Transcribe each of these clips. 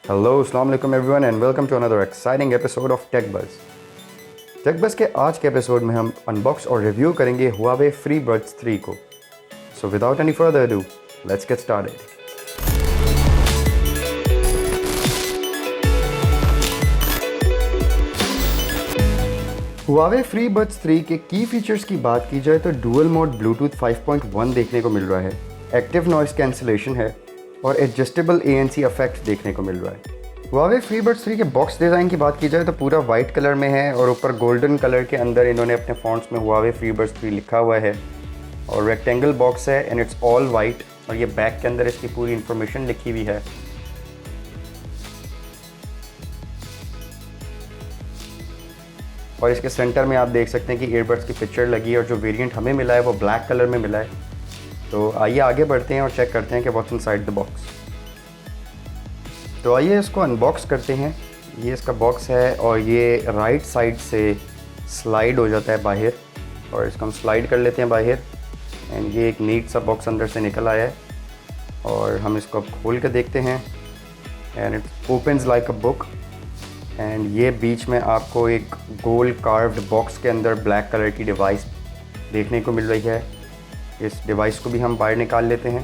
Hello अस्सलाम वालेकुम everyone and welcome to another exciting episode of TechBuzz. TechBuzz के आज के एपिसोड में हम अनबॉक्स और रिव्यू करेंगे हुआवे FreeBuds 3 को। So without any further ado, let's get started. Huawei FreeBuds 3 के की फीचर्स की बात की जाए तो डुअल मोड ब्लूटूथ 5.1 देखने को मिल रहा है, एक्टिव नॉइस कैंसिलेशन है और एडजस्टेबल ANC इफेक्ट देखने को मिल रहा है। हुआवे FreeBuds 3 के बॉक्स डिज़ाइन की बात की जाए तो पूरा वाइट कलर में है और ऊपर गोल्डन कलर के अंदर इन्होंने अपने फॉन्ट्स में हुआवे FreeBuds 3 लिखा हुआ है और रेक्टेंगल बॉक्स है एंड इट्स ऑल वाइट और ये बैक के अंदर इसकी पूरी इन्फॉर्मेशन लिखी हुई है। और इसके सेंटर में आप देख सकते हैं कि ईयरबड्स की पिक्चर लगी है और जो वेरिएंट हमें मिला है वो ब्लैक कलर में मिला है। तो आइए आगे बढ़ते हैं और चेक करते हैं कि व्हाट्स इनसाइड द बॉक्स। तो आइए इसको अनबॉक्स करते हैं। ये इसका बॉक्स है और ये राइट साइड से स्लाइड हो जाता है बाहर और इसको हम स्लाइड कर लेते हैं बाहर एंड ये एक नीट सा बॉक्स अंदर से निकल आया है और हम इसको अब खोल के देखते हैं and it opens like a book. And ये बीच में आपको एक गोल कार्व्ड बॉक्स के अंदर ब्लैक कलर की डिवाइस देखने को मिल रही है। इस डिवाइस को भी हम बाहर निकाल लेते हैं।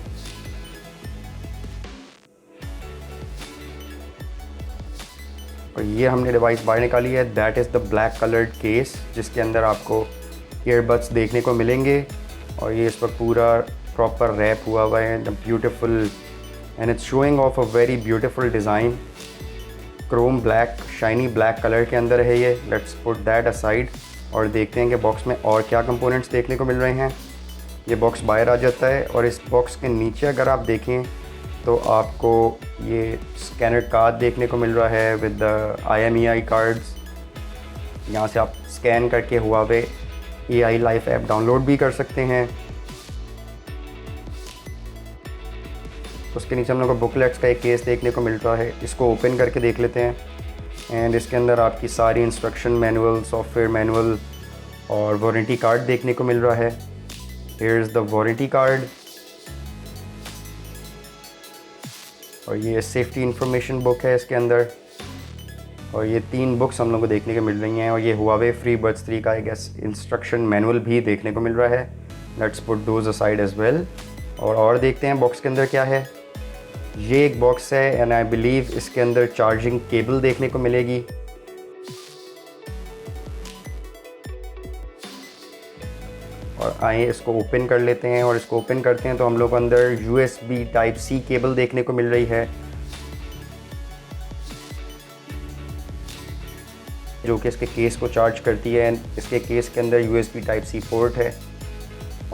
और ये हमने डिवाइस बाहर निकाली है। That is the black coloured case जिसके अंदर आपको ईयरबड्स देखने को मिलेंगे और ये इस पर पूरा प्रॉपर रैप हुआ है, the beautiful and it's showing of a very beautiful design. Chrome black shiny black colour के अंदर है ये। लेट्स पुट दैट असाइड और देखते हैं कि बॉक्स में और क्या कंपोनेंट्स देखने को मिल रहे हैं। ये बॉक्स बाहर आ जाता है और इस बॉक्स के नीचे अगर आप देखें तो आपको ये स्कैनर कार्ड देखने को मिल रहा है विद द IMEI कार्ड्स। यहाँ से आप स्कैन करके Huawei AI life app download भी कर सकते हैं। उसके नीचे हम लोग को बुकलेट्स का एक केस देखने को मिल रहा है। इसको ओपन करके देख लेते हैं एंड इसके अंदर आपकी सारी इंस्ट्रक्शन मैनुअल, सॉफ्टवेयर मैनुअल और वारंटी कार्ड देखने को मिल रहा है। Here is the warranty card और ये सेफ्टी इंफॉर्मेशन बुक है इसके अंदर और ये 3 बुक्स हम लोग को देखने को मिल रही हैं और ये हुआवे FreeBuds 3 का एक इंस्ट्रक्शन मैनुअल भी देखने को मिल रहा है। Let's put those aside as well और देखते हैं बॉक्स के अंदर क्या है। ये एक बॉक्स है एंड आई बिलीव इसके अंदर चार्जिंग केबल देखने को मिलेगी। और आइए इसको ओपन कर लेते हैं और इसको ओपन करते हैं तो हम लोग अंदर USB Type-C केबल देखने को मिल रही है जो कि इसके केस को चार्ज करती है। इसके केस के अंदर USB Type-C पोर्ट है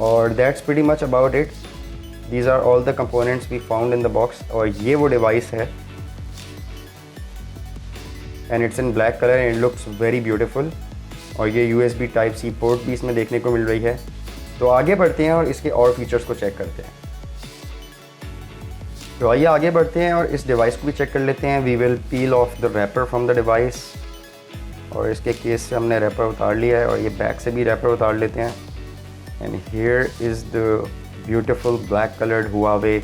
और that's pretty much about it. These are all the components we found in the box और ये वो डिवाइस है and it's in black color and it looks very beautiful और ये USB Type-C पोर्ट भी इसमें देखने को मिल रही है। तो आगे बढ़ते हैं और इसके और फीचर्स को चेक करते हैं। तो आइए आगे बढ़ते हैं और इस डिवाइस को भी चेक कर लेते हैं। We will peel off the wrapper from the device और इसके केस से हमने रैपर उतार लिया है और ये बैक से भी रैपर उतार लेते हैं and here is the beautiful black colored Huawei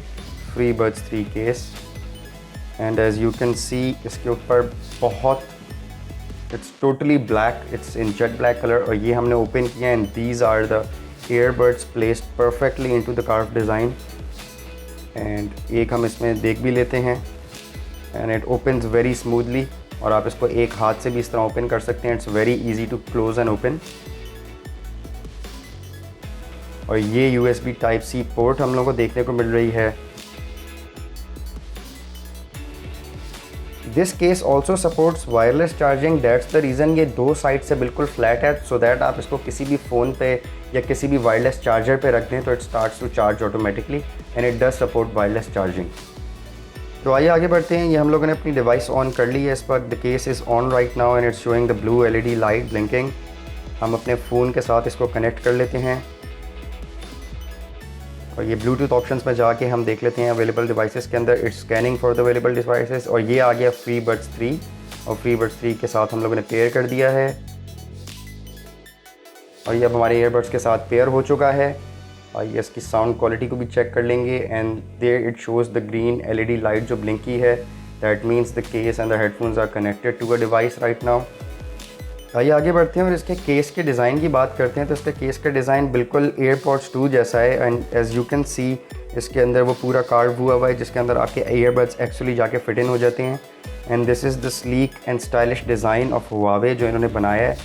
FreeBuds 3 case and as you can see इसके ऊपर बहुत it's totally black, it's in jet black color और ये हमने ओपन किया and these are the earbuds placed perfectly into the carved design and एक हम इसमें देख भी लेते हैं and it opens very smoothly और आप इसको एक हाथ से भी इस तरह ओपन कर सकते हैं। it's very easy to close and open और ये USB Type-C पोर्ट हम लोग को देखने को मिल रही है। This case also supports wireless charging. That's the reason ये 2 साइड से बिल्कुल फ्लैट है सो दैट आप इसको किसी भी फ़ोन पे या किसी भी वायरलेस चार्जर पे रख दें तो it starts to charge automatically and it does support wireless charging. तो आइए आगे बढ़ते हैं। ये हम लोगों ने अपनी डिवाइस ऑन कर ली है इस वक्त। The case is on right now and it's showing the blue LED light blinking. हम अपने फ़ोन के साथ इसको कनेक्ट कर लेते हैं और ये ब्लूटूथ ऑप्शंस में जाके हम देख लेते हैं अवेलेबल डिवाइसेस के अंदर it's scanning for the available devices और ये आ गया FreeBuds 3 और FreeBuds 3 के साथ हम लोगों ने पेयर कर दिया है और ये अब हमारे ईयरबड्स के साथ पेयर हो चुका है। आइए इसकी साउंड क्वालिटी को भी चेक कर लेंगे and there it shows the green LED light जो ब्लिंकी है that means the case and the headphones are connected to a device right now. आइए आगे बढ़ते हैं और इसके केस के डिज़ाइन की बात करते हैं। तो इसका केस का डिज़ाइन बिल्कुल एयरपॉड्स 2 जैसा है and as you can see इसके अंदर वो पूरा कार्व हुआ है जिसके अंदर आपके ईयरबड्स एक्चुअली जाके फिट इन हो जाते हैं। And this is the sleek and stylish design of Huawei जो इन्होंने बनाया है।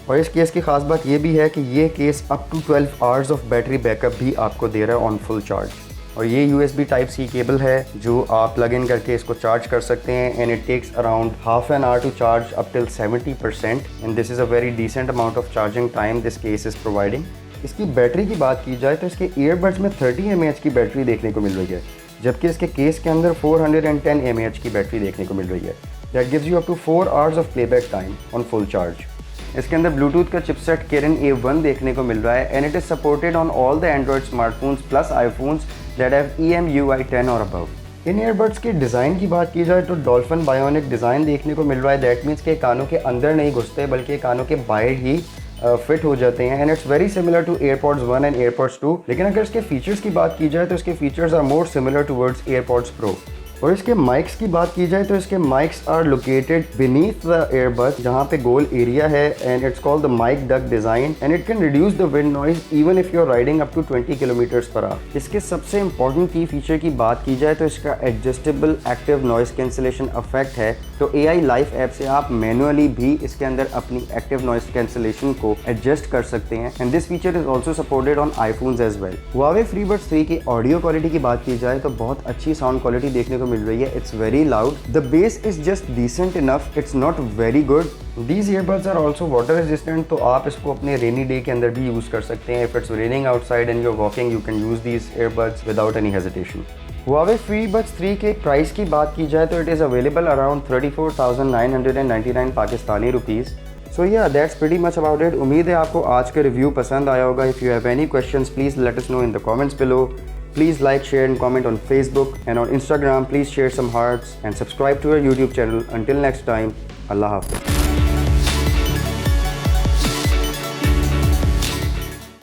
और इस केस की ख़ास बात ये भी है कि ये case up to 12 hours of battery backup भी आपको दे रहा है ऑन फुल चार्ज। और ये USB Type-C केबल है जो आप प्लग इन करके इसको चार्ज कर सकते हैं and it takes around half an hour to charge up till 70% and this is a very decent amount of charging time this case is providing. इसकी battery की बात की जाए तो इसके ईयरबड्स में 30 mAh की बैटरी देखने को मिल रही है, जबकि इसके केस के अंदर 410 mAh की बैटरी देखने को मिल रही है। That gives you up to 4 hours of playback time on full charge. इसके अंदर ब्लूटूथ का चिपसेट Kirin A1 देखने को मिल रहा है and it is supported on all the Android smartphones plus iPhones that have EMUI 10 और अबव। इन earbuds के डिज़ाइन की बात की जाए तो डॉल्फिन बायोनिक डिज़ाइन देखने को मिल रहा है। दैट मीन्स के कानों के अंदर नहीं घुसते बल्कि कानों के बाहर ही फिट हो जाते हैं and it's very similar to AirPods 1 and AirPods 2। लेकिन अगर इसके फीचर्स की बात की जाए तो इसके features are more similar towards AirPods Pro. और इसके माइक्स की बात की जाए तो इसके mics are located beneath the earbud जहाँ पे गोल एरिया है and it's called the mic duck design and it can reduce the wind noise even if you are riding up to 20 kilometres per hour. इसके सबसे important की feature की बात की जाए तो इसका adjustable active noise cancellation effect है। तो AI लाइफ ऐप से आप मैनुअली भी इसके अंदर अपनी एक्टिव नॉइस कैंसिलेशन को एडजस्ट कर सकते हैं and this feature is also supported on iPhones as well. Huawei FreeBuds 3 की ऑडियो क्वालिटी की बात की जाए तो बहुत अच्छी साउंड क्वालिटी देखने को मिल रही है। It's very loud, the bass is just decent enough, it's not very good. These earbuds are also water resistant, तो आप इसको अपने रेनी डे के अंदर भी यूज़ कर सकते हैं। If it's raining outside and you are walking you can use these earbuds without any hesitation. Huawei FreeBuds 3 के प्राइस की बात की जाए तो it is available around 34,999 Pakistani rupees. So yeah that's pretty much about it. उम्मीद है आपको आज का रिव्यू पसंद आया होगा। If you have any questions please let us know in the comments below. Please like, share and comment on Facebook and on Instagram. Please share some hearts and subscribe to our YouTube channel. Until next time, Allah Hafiz.